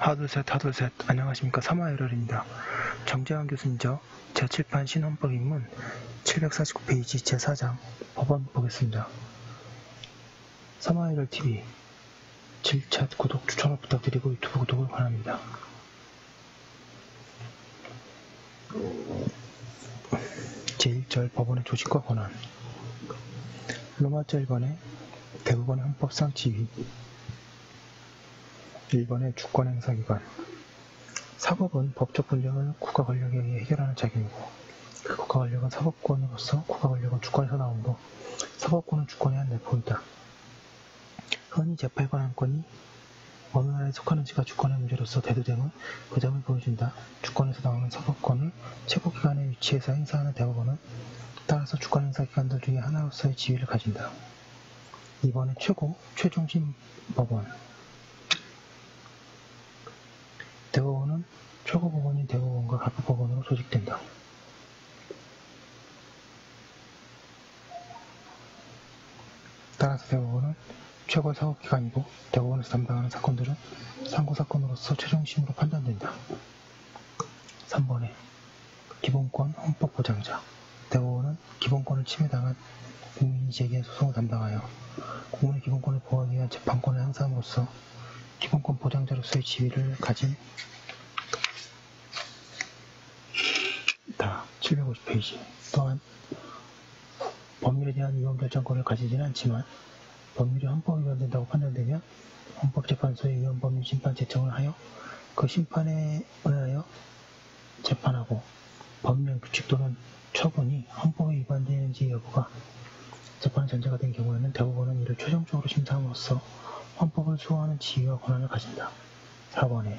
하둘셋 안녕하십니까. 3화1월입니다. 정재환 교수님저 제7판 신헌법 입문 749페이지 제4장 법원 보겠습니다. 3화1월TV 질챗 구독 추천을 부탁드리고 유튜브 구독을 권합니다. 제1절 법원의 조직과 권한. 로마자 1번에 대법원의 헌법상 지위, 1번의 주권행사기관. 사법은 법적 분쟁을 국가 권력에 의해 해결하는 자격이고, 그 국가 권력은 사법권으로서 국가 권력은 주권에서 나오므로 사법권은 주권의 한 내포이다. 흔히 재판관건이 어느 나라에 속하는지가 주권의 문제로서 대두됨은 그 점을 보여준다. 주권에서 나오는 사법권을 최고기관의 위치에서 행사하는 대법원은 따라서 주권행사기관들 중에 하나로서의 지위를 가진다. 2번의 최중심 법원. 대법원은 최고법원인 대법원과 각급법원으로 조직된다. 따라서 대법원은 최고의 사법기관이고 대법원에서 담당하는 사건들은 상고사건으로서 최종심으로 판단된다. 3번에 기본권 헌법 보장자. 대법원은 기본권을 침해당한 국민이 제기한 소송을 담당하여 국민의 기본권을 보호하기 위한 재판권을 행사함으로써 기본권 보장자로서의 지위를 가진 750페이지. 또한 법률에 대한 위헌결정권을 가지지는 않지만 법률이 헌법에 위반된다고 판단되면 헌법재판소의 위헌법률 심판 제청을 하여 그 심판에 의하여 재판하고 법령, 규칙 또는 처분이 헌법에 위반되는지 여부가 재판의 전제가 된 경우에는 대법원은 이를 최종적으로 심사함으로써 헌법을 수호하는 지위와 권한을 가진다. 4번에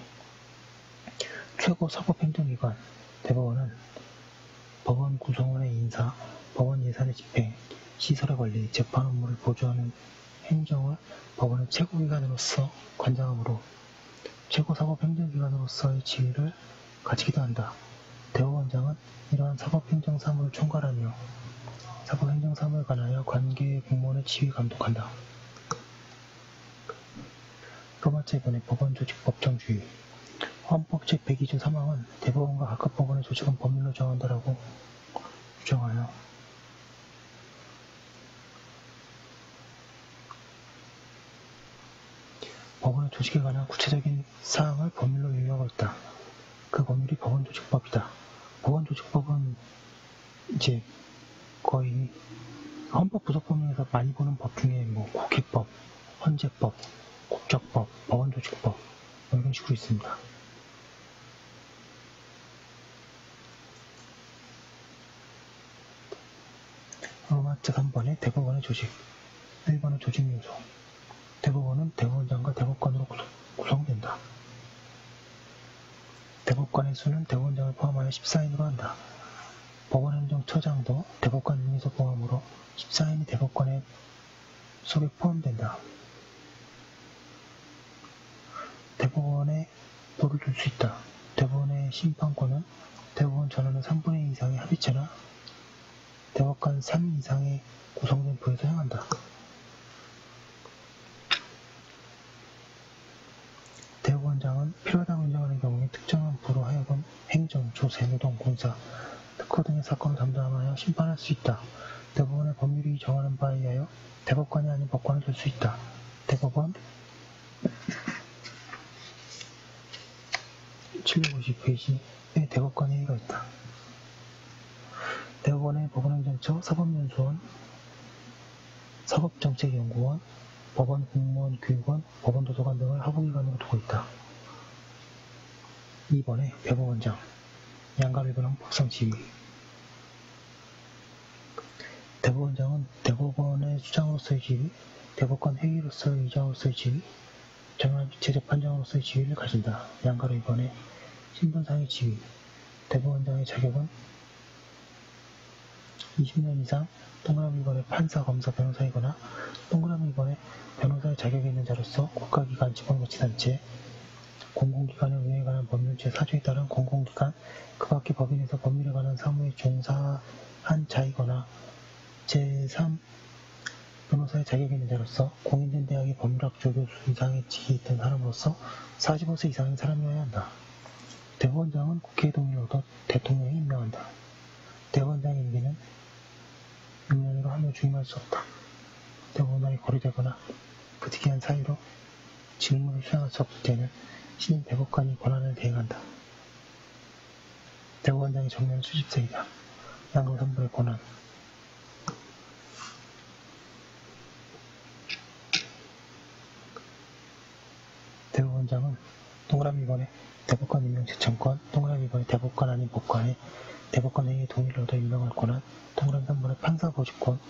최고 사법행정기관. 대법원은 법원 구성원의 인사, 법원 예산의 집행, 시설의 관리, 재판 업무를 보조하는 행정을 법원의 최고기관으로서 관장하므로 최고사법행정기관으로서의 지위를 가지기도 한다. 대법원장은 이러한 사법행정사무를 총괄하며 사법행정사무에 관하여 관계의 공무원의 지위 감독한다. 로마자 2번의 법원 조직 법정주의. 헌법 제102조 3항은 대법원과 각급 법원의 조직은 법률로 정한다라고 규정하여 법원의 조직에 관한 구체적인 사항을 법률로 유의하고 있다. 그 법률이 법원조직법이다. 법원조직법은 이제 거의 헌법 부속법 중에서 많이 보는 법 중에 국회법, 헌재법, 국적법, 법원조직법 이런 식으로 있습니다. 로마자 3번의 대법원의 조직. 1번의 조직 요소. 대법원은 대법원장과 대법관으로 구성된다. 대법관의 수는 대법원장을 포함하여 14인으로 한다. 법원행정처장도 대법관 중에서 포함으로 14인이 대법관의 속에 포함된다. 대법원에 불을 둘 수 있다. 대법원의 심판권은 대법원 전원의 3분의 2 이상의 합의체나 대법관 3인 이상의 구성된 부에서 행한다. 대법원장은 필요하다고 인정하는 경우에 특정한 부로 하여금 행정, 조세, 노동, 공사, 특허 등의 사건을 담당하여 심판할 수 있다. 대법원의 법률이 정하는 바에 의하여 대법관이 아닌 법관을 둘 수 있다. 대법원 750페이지에 대법관 회의가 있다. 대법원의 법원행정처, 사법연수원, 사법정책연구원, 법원공무원교육원, 법원도서관 등을 하부기관으로 두고 있다. 2번에 대법원장, 양가를 입은 헌법상 지위. 대법원장은 대법원의 수장으로서의 지위, 대법관 회의로서의 의장으로서의 지위, 정합제재판장으로서의 지위를 가진다. 양가로 2번에 신분상의 지위. 대법원장의 자격은 20년 이상 동그라미 2번에 판사, 검사, 변호사이거나 동그라미 2번에 변호사의 자격이 있는 자로서 국가기관, 지방자치단체, 공공기관의 운영에 관한 법률 제4조에 따른 공공기관, 그 밖의 법인에서 법률에 관한 사무에 종사한 자이거나 제3 변호사의 자격이 있는 자로서 공인된 대학의 법률학조 교수 이상의 직이 있던 사람으로서 45세 이상인 사람이어야 한다. 대법원장은 국회의 동의를 얻어 대통령이 임명한다. 대법원장의 임기는 6년으로 하며 중임할 수 없다. 대법원장이 거리되거나 부득이한 사유로 직무를 수행할 수 없을 때는 신임 대법관이 권한을 대행한다. 대법원장의 정년은 수십 세이다. 양거 3분의 권한. 대법원장은 동그라미 2번에 대법관 임명 제청권, 동그라미 2번에 대법관 아닌 법관에 대법관 회의의 동의를 얻어 임명할 권한, 동그라미 3번에 판사 보직권,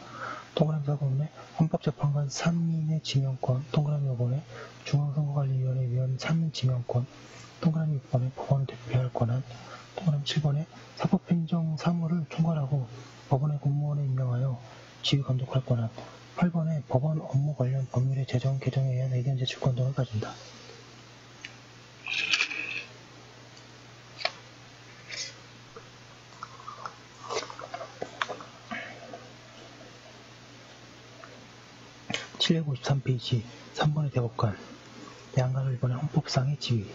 동그라미 4번에 헌법재판관 3인의 지명권, 동그라미 5번에 중앙선거관리위원회 위원 3인 지명권, 동그라미 6번에 법원을 대표할 권한, 동그라미 7번에 사법행정 사무를 총괄하고 법원의 공무원에 임명하여 지휘 감독할 권한, 8번에 법원 업무 관련 법률의 제정, 개정에 의한 의견 제출권 등을 가진다. (753페이지) 3번의 대법관 양가로 1번의 헌법상의 지위.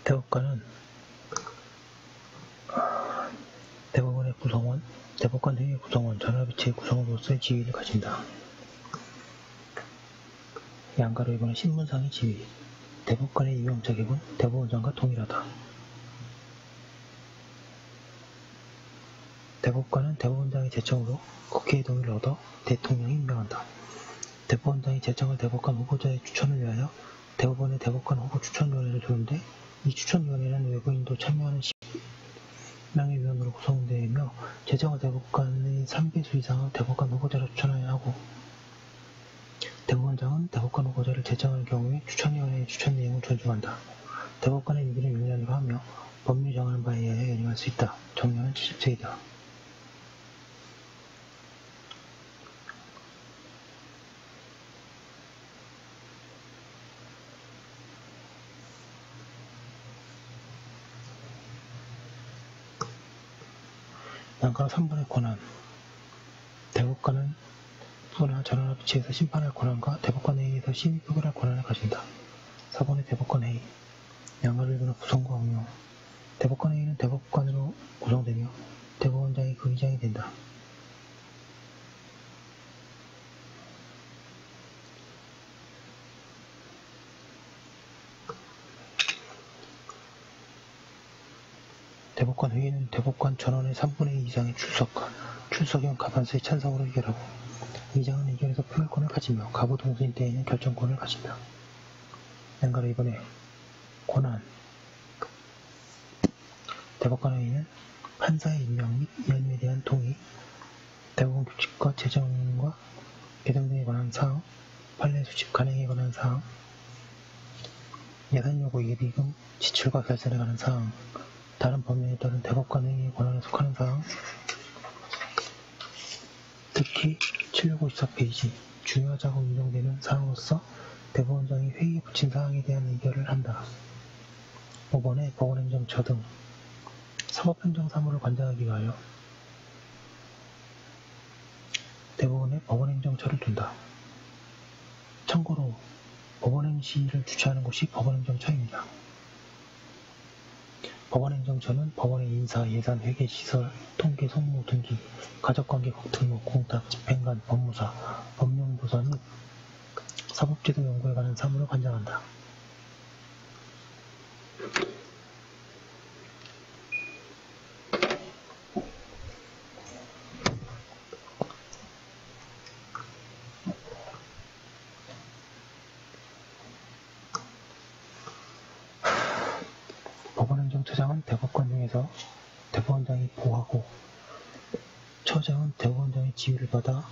대법관은 대법원의 구성원, 대법관 회의의 구성원, 전화비치의 구성원으로서의 지위를 가진다. 양가로 1번의 신문상의 지위. 대법관의 임용 자격은 대법원장과 동일하다. 대법관은 대법원장의 제청으로 국회의 동의를 얻어 대통령이 임명한다. 대법원장이 제청을 대법관 후보자의 추천을 위하여 대법원의 대법관 후보 추천위원회를 두는데 이 추천위원회는 외부인도 참여하는 10명의 위원으로 구성되며 제청을 대법관의 3배수 이상을 대법관 후보자로 추천해야 하고 대법원장은 대법관 후보자를 제청할 경우에 추천위원회의 추천 내용을 존중한다. 대법관의 임기는 6년으로 하며 법률이 정하는 바에 의하여 연임할 수 있다. 정년은 70세이다. 양가로 3번의 권한. 대법관은 부나 전원합치에서 심판할 권한과 대법관 회의에서 심의 표결할 권한을 가진다. 4번의 대법관 회의. 양가로 1번의 구성과 운영. 대법관 회의는 대법관으로 구성되며 대법원장이 그 의장이 된다. 대법관 회의는 대법관 전원의 3분의 2 이상의 출석형 가반수의 찬성으로 의결하고 의장은 의결에서 표결권을 가지며 가부 동수인 때에는 결정권을 가진다. 양가로 2번에 권한. 대법관 회의는 판사의 임명 및 연임에 대한 동의, 대법원 규칙과 제정과 개정 등에 관한 사항, 판례 수집 간행에 관한 사항, 예산 요구 예비금 지출과 결산에 관한 사항, 다른 법령에 따른 대법관 회의의 권한에 속하는 사항, 특히 754페이지 중요하자고 인정되는 사항으로서 대법원장이 회의에 붙인 사항에 대한 의결을 한다. 5번에 법원행정처 등 사법행정사무를 관장하기 위하여 대법원에 법원행정처를 둔다. 참고로 법원행시를 주최하는 곳이 법원행정처입니다. 법원행정처는 법원의 인사, 예산, 회계, 시설, 통계, 송무, 등기, 가족관계국 등록, 공탁, 집행관, 법무사, 법령부서 및 사법제도 연구에 관한 사무를 관장한다. 법원행정처장은 대법관 중에서 대법원장이 보하고 처장은 대법원장의 지휘를 받아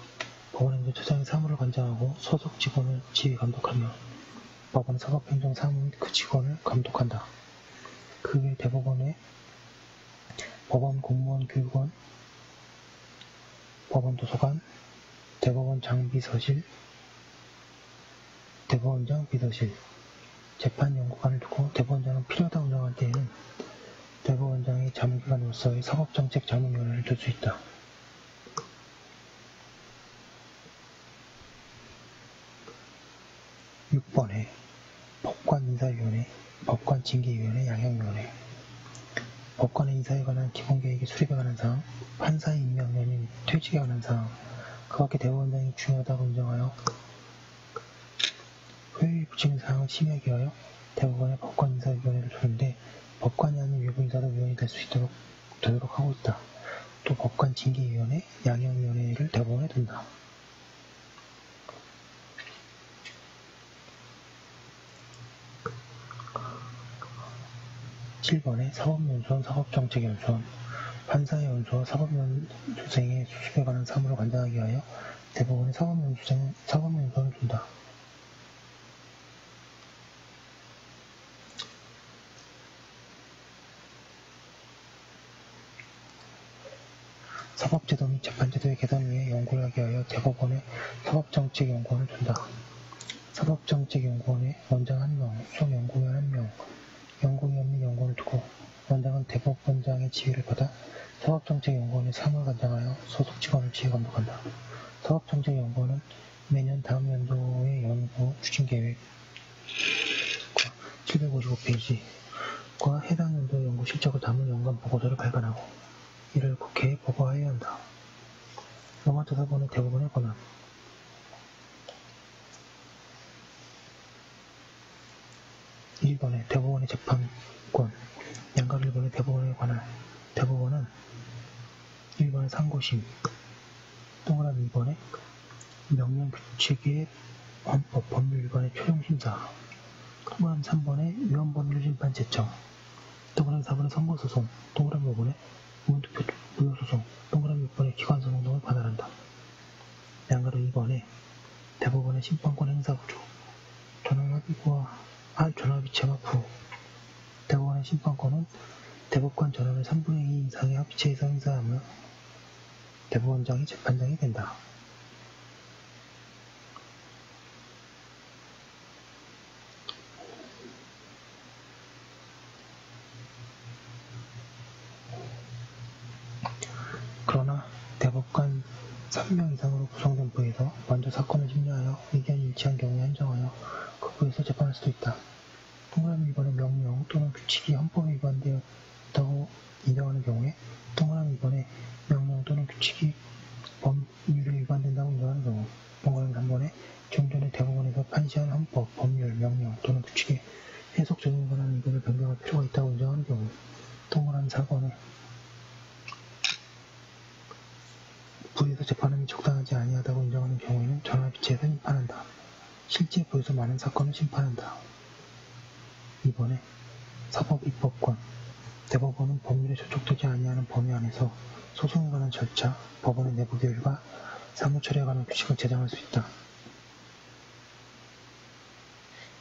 법원행정처장의 사무를 관장하고 소속 직원을 지휘 감독하며 법원 사법행정 사무 및 그 직원을 감독한다. 그 외 대법원의 법원 공무원 교육원, 법원 도서관, 대법원 장비서실, 대법원장 비서실, 재판연구관을 두고 대법원장은 필요하다 운영할 때에는 대법원장의 자문기관으로서의 사법정책 자문위원회를 둘 수 있다. 6번에 법관인사위원회, 법관징계위원회, 양형위원회. 법관의 인사에 관한 기본계획의 수립에 관한 사항, 판사의 임명, 연임, 퇴직에 관한 사항, 그 밖에 대법원장이 중요하다고 인정하여 효율이 붙이는 사항을 심의하기 위하여 대법원의 법관인사위원회를 두는데 법관이 아닌 외부 인사도 위원이 될 수 있도록 되도록 하고 있다. 또 법관징계위원회, 양형위원회를 대법원에 둔다. 7번에 사법연수원, 사법정책연수원, 판사의 연수와 사법연수생의 수습에 관한 사무를 관장하기 위하여 대법원에 사법연수원을 둔다. 사법제도 및 재판제도의 개선을 위해 연구를 하기 위하여 대법원에 사법정책연구원을 둔다. 사법정책연구원에 원장 1명, 수석연구위원 1명, 연구위원 및 연구원을 두고 원장은 대법원장의 지휘를 받아 사법정책연구원의 사무를 관장하여 소속 직원을 지휘감독한다. 사법정책연구원은 매년 다음 연도의 연구 추진계획 755페이지과 해당 연도의 연구 실적을 담은 연간 보고서를 발간하고 이를 국회에 보고하여야 한다. 로마조 4번의 대법원의 권한. 1번에 대법원의 재판권, 양가 1번의 대법원에 관한. 대법원은 1번의 상고심, 동그라미 2번에 명령 규칙의 헌법, 법률 위반의 최종심사, 동그라미 3번에 위헌법률 심판 제청, 동그라미 4번에 선고소송, 동그라미 5번에 의원투표 무효소송, 동그라미 6번에 기관소송 등을 관할한다. 양가로 2번에 대법원의 심판권 행사구조, 전원합의 체막 후 대법원의 심판권은 대법관 전원의 3분의 2 이상의 합의체에서 행사하며 대법원장이 재판장이 된다. 그러나 대법관 3명 이상으로 구성된 부에서 먼저 사건을 심리하여 의견이 일치한 경우에 한정하여 그 부에서 재판할 수도 있다. 동그라미 2번의 명령 또는 규칙이 헌법에 위반되었다고 인정하는 경우에 동그라미 2번의 명령 또는 규칙이 법률에 위반된다고 인정하는 경우 동그라미 3번에 좀 전에 대법원에서 판시한 헌법, 법률, 명령 또는 규칙에 해석 적용에 관한 의견을 변경할 필요가 있다고 인정하는 경우 동그라미 4번에 부에서 재판함이 적당하지 아니하다고 인정하는 경우에는 전원합의체에서 심판한다. 실제 부에서 많은 사건을 심판한다. 2번에 사법입법권. 대법원은 법률에 저촉되지 아니하는 범위 안에서 소송에 관한 절차, 법원의 내부 교율과 사무처리에 관한 규칙을 제정할 수 있다.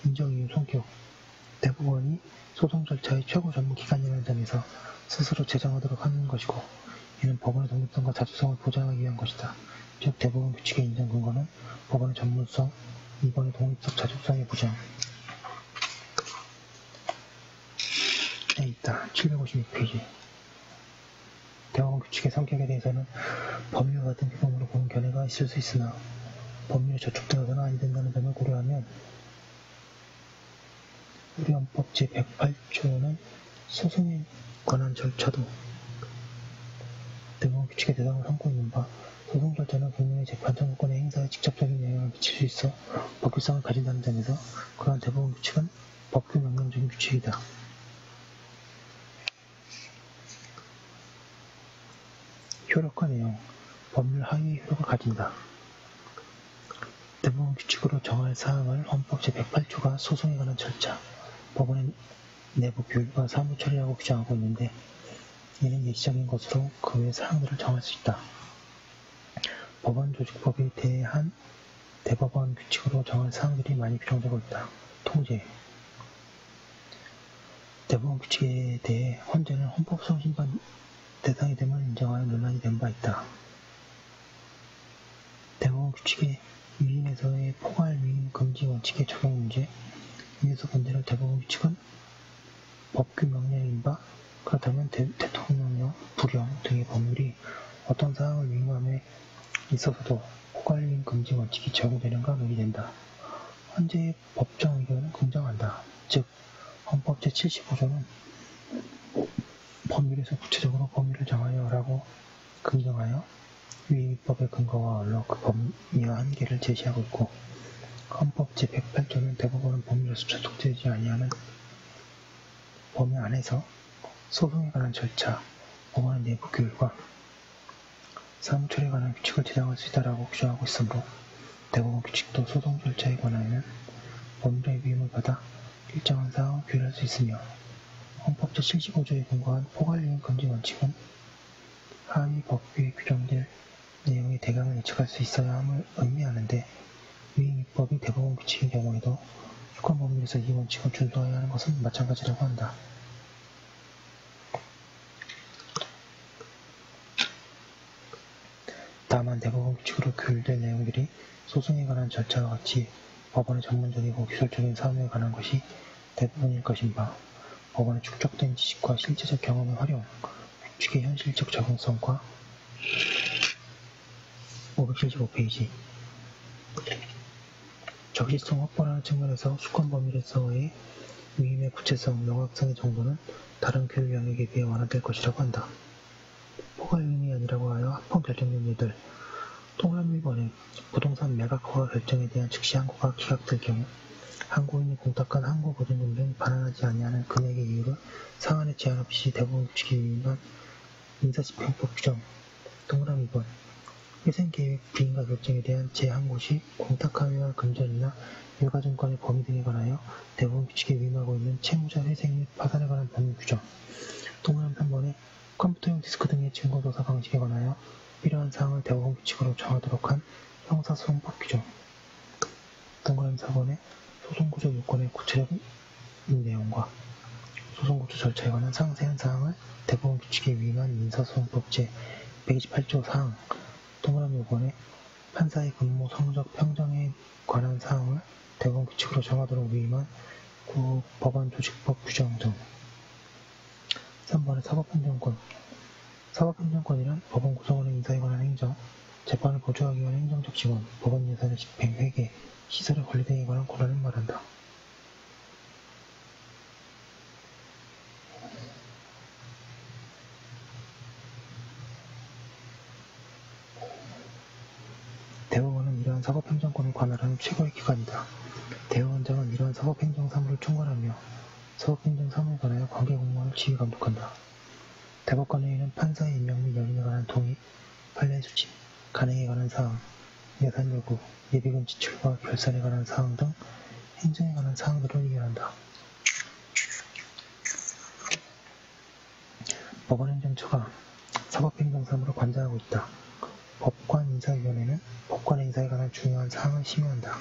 인정이유 성격. 대법원이 소송 절차의 최고 전문 기관이라는 점에서 스스로 제정하도록 하는 것이고 이는 법원의 독립성과 자주성을 보장하기 위한 것이다. 즉 대법원 규칙의 인정 근거는 법원의 전문성, 2번의 독립적 자주성의 보장. 있다. 756페이지. 대법원 규칙의 성격에 대해서는 법률과 같은 규범으로 보는 견해가 있을 수 있으나 법률에 저촉되어서는 아니 된다는 점을 고려하면 우리 헌법 제108조는 소송에 관한 절차도 대법원 규칙의 대상을 삼고 있는 바 소송 절차는 국민의 재판 청구권의 행사에 직접적인 영향을 미칠 수 있어 법규성을 가진다는 점에서 그러한 대법원 규칙은 법규 명령적인 규칙이다. 효력과 내용, 법률 하위의 효력을 가진다. 대법원 규칙으로 정할 사항을 헌법 제108조가 소송에 관한 절차, 법원의 내부 교육과 사무처리라고 규정하고 있는데 이는 예시적인 것으로 그 외 사항들을 정할 수 있다. 법원조직법에 대한 대법원 규칙으로 정할 사항들이 많이 규정되고 있다. 통제. 대법원 규칙에 대해 헌재는 헌법성 심판 대상이 됨을 인정하여 논란이 된 바 있다. 대법원 규칙의 위임에서의 포괄 위임 금지 원칙의 적용 문제. 위에서 본대로 대법원 규칙은 법규 명령인 바 그렇다면 대통령령, 부령 등의 법률이 어떤 사항을 위임함에 있어서도 포괄 위임 금지 원칙이 적용되는가 논의된다. 현재의 법정 의견은 긍정한다. 즉, 헌법 제75조는 법률에서 구체적으로 범위를 정하여 라고 긍정하여 위 입법의 근거와 언론 그 범위와 한계를 제시하고 있고, 헌법 제108조는 대법원은 법률에서 접속되지 아니하는 범위 안에서 소송에 관한 절차, 법원의 내부 규율과 사무처리에 관한 규칙을 제정할 수 있다라고 규정하고 있으므로 대법원 규칙도 소송 절차에 관하여는 법률의 위임을 받아 일정한 사항을 규율할 수 있으며, 헌법 제75조에 근거한 포괄위임 금지 원칙은 하위 법규에 규정될 내용의 대강을 예측할 수 있어야 함을 의미하는데, 위임 입법이 대법원 규칙인 경우에도 유권 법률에서 이 원칙을 준수해야 하는 것은 마찬가지라고 한다. 다만 대법원 규칙으로 규율될 내용들이 소송에 관한 절차와 같이 법원의 전문적이고 기술적인 사무에 관한 것이 대부분일 것인 바, 법원의 축적된 지식과 실제적 경험의 활용, 규칙의 현실적 적용성과 575페이지 적시성 확보라는 측면에서 수권 법률에서의 위임의 구체성, 명확성의 정도는 다른 교육 영역에 비해 완화될 것이라고 한다. 포괄위임이 아니라고 하여 합헌 결정된 예들, 동일한 1번에 부동산 매각 허가 결정에 대한 즉시 항고가 기각될 경우 항고인이 공탁한 항고 보증금 등 반환하지 아니하는 금액의 이유를 상한의 제한 없이 대법원 규칙에 위임한 민사집행법 규정. 동그라미 2번 회생계획 부인가 결정에 대한 재항고 시 공탁함이나 금전이나 일가증권의 범위 등에 관하여 대법원 규칙에 위임하고 있는 채무자 회생 및 파산에 관한 법률 규정. 동그라미 3번에 컴퓨터용 디스크 등의 증거조사 방식에 관하여 필요한 사항을 대법원 규칙으로 정하도록 한 형사소송법 규정. 동그라미 4번에 소송구조 요건의 구체적인 내용과 소송구조 절차에 관한 상세한 사항을 대법원 규칙에 위임한 민사소송법 제128조 사항. 동그라미 5번에 판사의 근무 성적 평정에 관한 사항을 대법원 규칙으로 정하도록 위임한 법원 조직법 규정 등. 3번에 사법행정권. 사법행정권이란 법원 구성원의 인사에 관한 행정, 재판을 보조하기 위한 행정적 지원, 법원 예산의 집행, 회계, 시설의 관리 등에 관한 권한을 말한다. 대법원은 이러한 사법행정권을 관할하는 최고의 기관이다. 대법원장은 이러한 사법행정 사무를 총괄하며 사법행정 사무에 관하여 관계공무원을 지휘감독한다. 대법관회의는 판사의 임명 및 연임에 관한 동의, 판례 수집, 간행에 관한 사항, 예산 요구, 예비금 지출과 결산에 관한 사항 등 행정에 관한 사항들을 의결한다. 법원행정처가 사법행정사무를 관장하고 있다. 법관인사위원회는 법관의 인사에 관한 중요한 사항을 심의한다.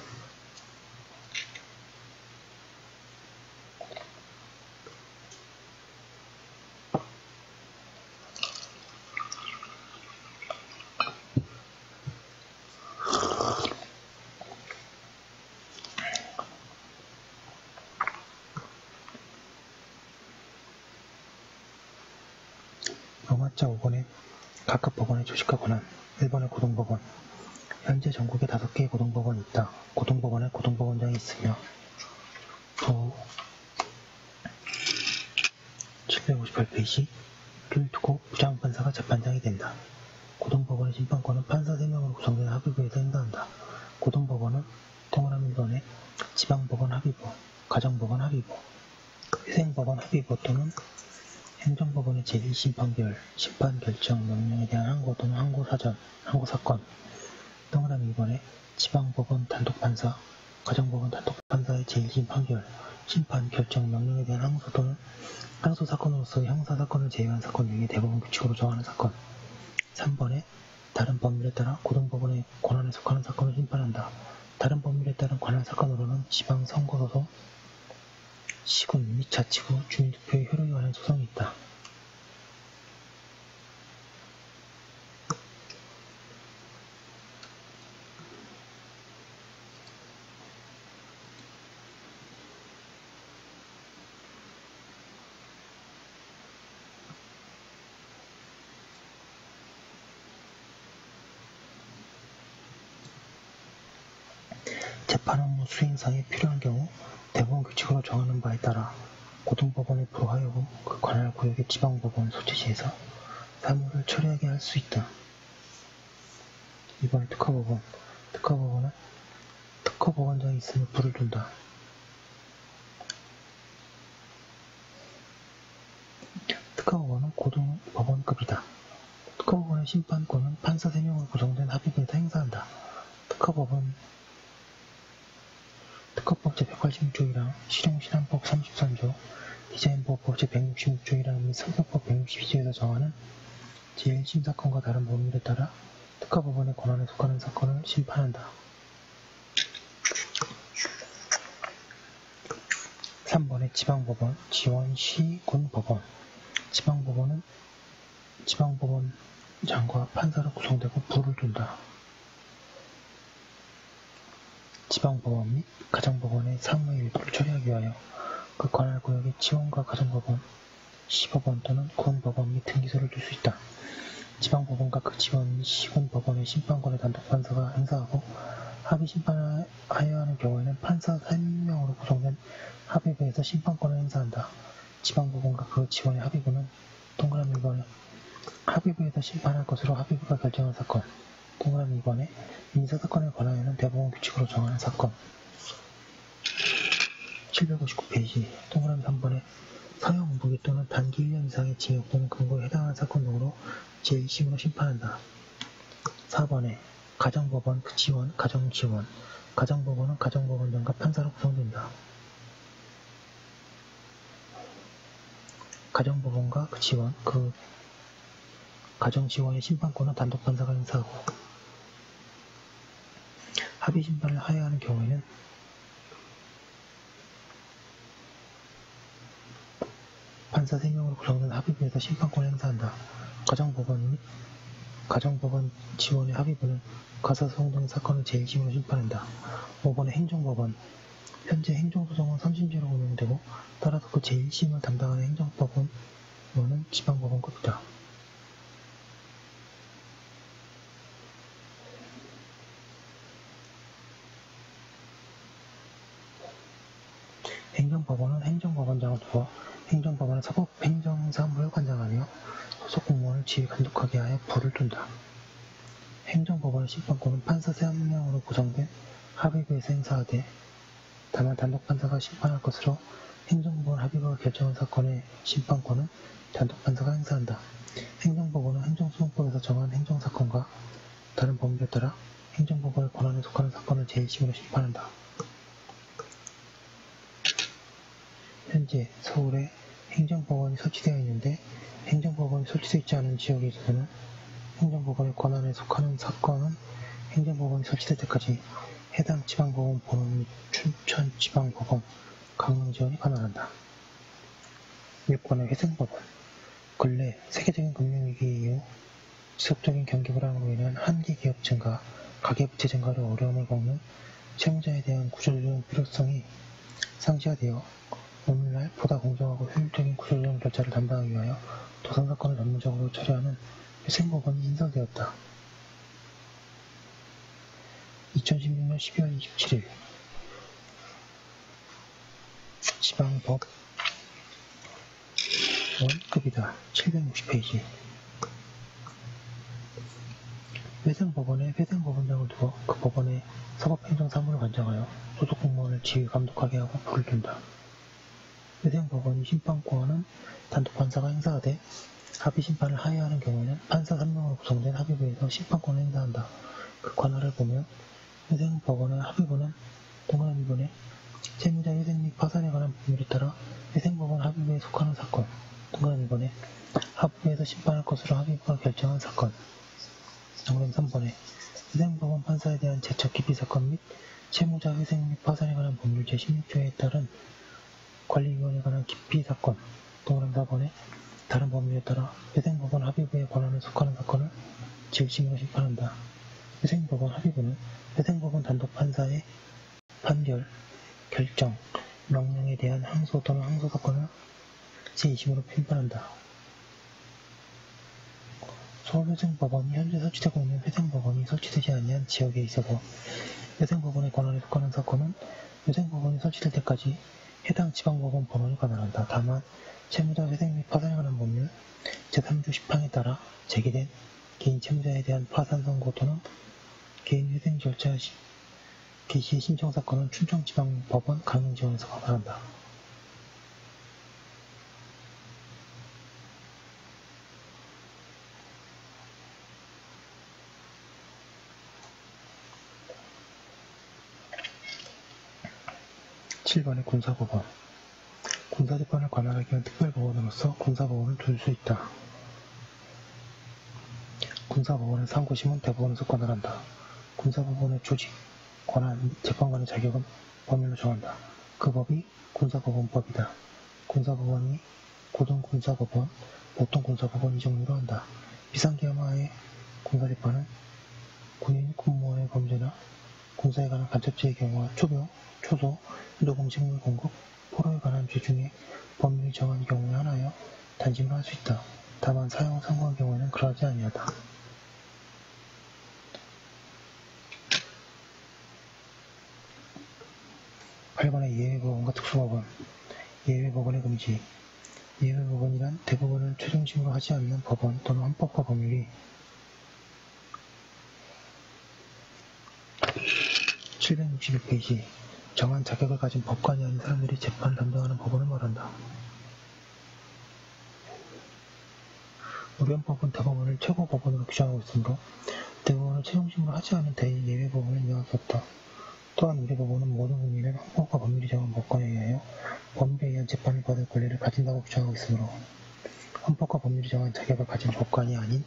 로마자 5번에 각급 법원의 조직과 권한. 1번에 고등법원. 현재 전국에 5개의 고등법원이 있다. 고등법원에 고등법원장이 있으며 부 758페이지를 두고 부장판사가 재판장이 된다. 고등법원의 심판권은 판사 3명으로 구성된 합의부에서 행사한다. 고등법원은 동그라미 1번에 지방법원 합의부, 가정법원 합의부, 회생법원 합의부 또는 행정법원의 제1심판결, 심판결정, 명령에 대한 항고 또는 항고사전, 항고사건. 동그라미 2번에 지방법원 단독판사, 가정법원 단독판사의 제1심판결, 심판, 결정, 명령에 대한 항소 또는 항소사건으로서 형사사건을 제외한 사건 등의 대법원 규칙으로 정하는 사건. 3번에 다른 법률에 따라 고등법원의 권한에 속하는 사건을 심판한다. 다른 법률에 따른 관할 사건으로는 지방선거소송, 시군 및 자치구 주민투표의 효력에 관한 소송이 있다. 재판 업무 수행상에 필요한 경우 대법원 규칙으로 정하는 바에 따라 고등법원에 불하여금 그 관할 구역의 지방법원 소재지에서 사무를 처리하게 할 수 있다. 이번에 특허법원. 특허법원은 특허법원장이 있으면 불을 둔다. 특허법원은 고등법원급이다. 특허법원의 심판권은 판사 3명으로 구성된 합의부에서 행사한다. 특허법 제186조이랑 실용실험법 33조, 디자인보호법 제166조이랑 및 상표법 162조에서 정하는 제1심사건과 다른 법률에 따라 특허법원의 권한에 속하는 사건을 심판한다. 3번의 지방법원, 지원시군법원. 지방법원은 지방법원장과 판사로 구성되고 불을 둔다. 지방법원 및 가정법원의 사무의 일부를 처리하기 위하여 그 관할 구역의 지원과 가정법원, 시법원 또는 군법원 및 등기소를 둘 수 있다. 지방법원과 그 지원 시군법원의 심판권을 단독판사가 행사하고 합의 심판하여야 하는 경우에는 판사 3명으로 구성된 합의부에서 심판권을 행사한다. 지방법원과 그 지원의 합의부는 동그라미 1번에 합의부에서 심판할 것으로 합의부가 결정한 사건, 동그라미 2번에 민사사건에 관하여는 대법원 규칙으로 정하는 사건. 759페이지 동그라미 3번에 사형 무기 또는 단기 1년 이상의 징역 또는 금고에 해당하는 사건 등으로 제1심으로 심판한다. 4번에 가정법원, 그 지원, 가정지원. 가정법원은 가정법원장과 판사로 구성된다. 가정법원과 그 지원, 그 가정지원의 심판권은 단독판사가 행사하고 합의 심판을 하여야 하는 경우에는 판사 3명으로 구성된 합의부에서 심판권을 행사한다. 가정법원 및 가정법원 지원의 합의부는 가사소송 등 사건을 제1심으로 심판한다. 5번의 행정법원. 현재 행정소송은 3심제로 운영되고 따라서 그 제1심을 담당하는 행정법원은 지방법원급이다. 행정법원은 행정법원장을 두어 행정법원의 사법행정사무를 관장하며 소속 공무원을 지휘 감독하게 하여 불을 둔다. 행정법원의 심판권은 판사 3명으로 구성된 합의부에서 행사하되 다만 단독판사가 심판할 것으로 행정법원 합의부가 결정한 사건의 심판권은 단독판사가 행사한다. 행정법원은 행정소송법에서 정한 행정사건과 다른 법률에 따라 행정법원의 권한에 속하는 사건을 제1심으로 심판한다. 현재 서울에 행정법원이 설치되어 있는데 행정법원이 설치되어 있지 않은 지역에 있어서는 행정법원의 권한에 속하는 사건은 행정법원이 설치될 때까지 해당 지방법원 본원 및 춘천지방법원, 강릉지원이 가능한다. 6번의 회생법원. 근래 세계적인 금융위기 이후 지속적인 경기 불황으로 인한 한계 기업 증가, 가계부채 증가로 어려움을 겪는 채무자에 대한 구조조정 필요성이 상시화되어 오늘날 보다 공정하고 효율적인 구조조정 절차를 담당하기 위하여 도산사건을 전문적으로 처리하는 회생법원이 신설되었다. 2016년 12월 27일 지방법 원급이다. 760페이지 회생법원에 회생법원장을 두어 그 법원의 사법행정사무를 관장하여 소속 공무원을 지휘 감독하게 하고 불을 둔다. 회생법원의 심판권은 단독판사가 행사하되 합의 심판을 하여야 하는 경우에는 판사 3명으로 구성된 합의부에서 심판권을 행사한다. 그 관할을 보면 회생법원의 합의부는 동그라미 2번에 채무자 회생 및 파산에 관한 법률에 따라 회생법원 합의부에 속하는 사건, 동그라미 2번에 합의부에서 심판할 것으로 합의부가 결정한 사건, 동그라미 3번에 회생법원 판사에 대한 제척 기피 사건 및 채무자 회생 및 파산에 관한 법률 제16조에 따른 관리위원회에 관한 기피 사건, 동그라미 4번에 다른 법률에 따라 회생법원 합의부의 권한에 속하는 사건을 제1심으로 심판한다. 회생법원 합의부는 회생법원 단독판사의 판결, 결정, 명령에 대한 항소 또는 항소사건을 제2심으로 심판한다. 서울회생법원이 현재 설치되고 있는 회생법원이 설치되지 아니한 지역에 있어서 회생법원의 권한에 속하는 사건은 회생법원이 설치될 때까지 해당 지방법원 법원이 관할한다. 다만 채무자 회생 및 파산에 관한 법률 제3조 10항에 따라 제기된 개인 채무자에 대한 파산 선고 또는 개인 회생 절차 개시의 신청 사건은 춘천지방법원 강릉지원에서 관할한다. (7번의) 군사법원. 군사재판을 관할하기 위한 특별법원으로서 군사법원을 둘 수 있다. 군사법원의 상고심은 대법원에서 관할한다. 군사법원의 조직, 권한 및 재판관의 자격은 법률로 정한다. 그 법이 군사법원법이다. 군사법원이 고등군사법원, 보통군사법원 이 종류로 한다. 비상계엄하의 군사재판은 군인, 군무원의 범죄나 군사에 관한 간첩죄의 경우와 초병, 초소, 유도금식물 공급, 포로에 관한 죄 중에 법률이 정한 경우에 하나여 단심을 할 수 있다. 다만 사형 선고한 경우에는 그러하지 아니하다. 8번의 예외법원과 특수법원. 예외법원의 금지. 예외법원이란 대법원을 최종심으로 하지 않는 법원 또는 헌법과 법률이 761페이지 정한 자격을 가진 법관이 아닌 사람들이 재판을 담당하는 법원을 말한다. 우리 헌법은 대법원을 최고법원으로 규정하고 있으므로 대법원을 최종심으로 하지 않은 예외법원을 인정할 수 없다. 또한 우리 법원은 모든 국민은 헌법과 법률이 정한 법관에 의하여 법률에 의한 재판을 받을 권리를 가진다고 규정하고 있으므로 헌법과 법률이 정한 자격을 가진 법관이 아닌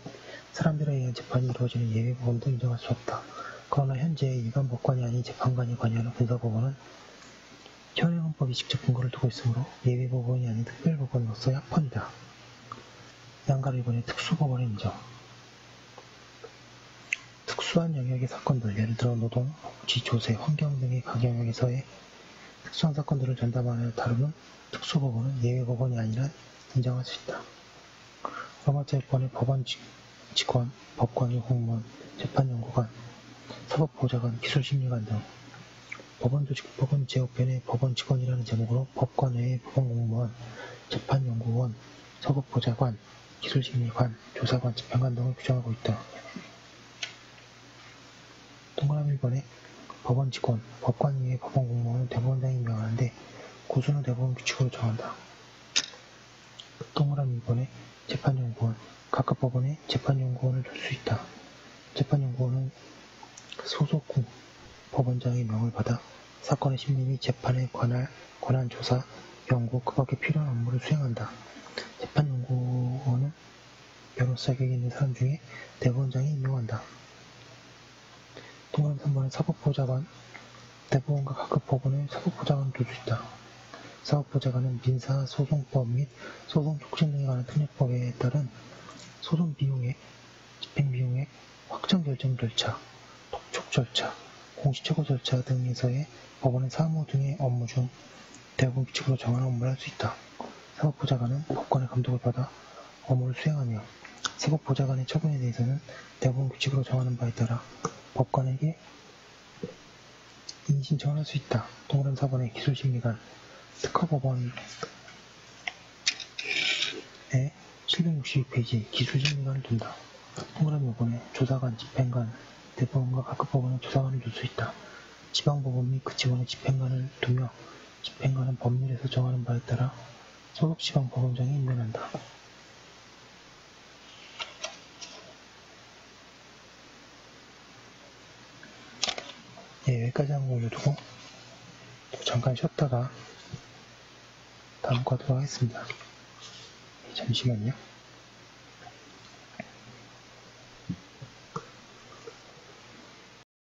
사람들에 의한 재판이 이루어지는 예외법원도 인정할 수 없다. 그러나 현재 일반 법관이 아닌 재판관이 관여하는 군사법원은 현행 헌법이 직접 근거를 두고 있으므로 예외법원이 아닌 특별법원으로서의 합헌이다. 양가 1번의 특수법원의 인정. 특수한 영역의 사건들, 예를 들어 노동, 복지, 조세, 환경 등의 각 영역에서의 특수한 사건들을 전담하여 다루는 특수법원은 예외법원이 아니라 인정할 수 있다. 로마자 1번의 법원 직원, 법관, 공무원, 재판연구관, 사법보좌관, 기술심리관 등 법원조직, 법원 제어편의 법원 직원이라는 제목으로 법관 외에 법원공무원, 재판연구원, 사법보좌관, 기술심리관, 조사관, 집행관 등을 규정하고 있다. 동그라미 1번에 법원 직원, 법관 외에 법원 공무원은 대법원장이 임명하는데 구수는 대법원 규칙으로 정한다. 동그라미 2번에 재판연구원, 각급 법원에 재판연구원을 둘 수 있다. 재판연구원은 소속국 법원장의 명을 받아 사건의 심리 및 재판에 관한 조사, 연구, 그 밖에 필요한 업무를 수행한다. 재판연구원은 변호사 자격이 있는 사람 중에 대법원장이 임명한다. 동그라미 3번은 사법보좌관, 대법원과 각급 법원에 사법보좌관을 둘 수 있다. 사법보좌관은 민사소송법 및 소송촉진 등에 관한 특례법에 따른 소송비용액, 집행비용액, 확정결정 절차, 독촉 절차, 공시처고 절차 등에서의 법원의 사무 등의 업무 중 대법원 규칙으로 정한 업무를 할 수 있다. 사법보좌관은 법관의 감독을 받아 업무를 수행하며 사법보좌관의 처분에 대해서는 대법원 규칙으로 정하는 바에 따라 법관에게 이의 신청을 할 수 있다. 동그라미 4번의 기술심리관, 특허법원의 762페이지 기술심리관을 둔다. 동그라미 5번에 조사관, 집행관, 대법원과 각급 법원에 조사관을 둘 수 있다. 지방법원 및 그 지방의 집행관을 두며 집행관은 법률에서 정하는 바에 따라 소속지방법원장이 임명한다. 여기까지 한 거 올려두고 잠깐 쉬었다가 다음 거 하도록 하겠습니다. 잠시만요.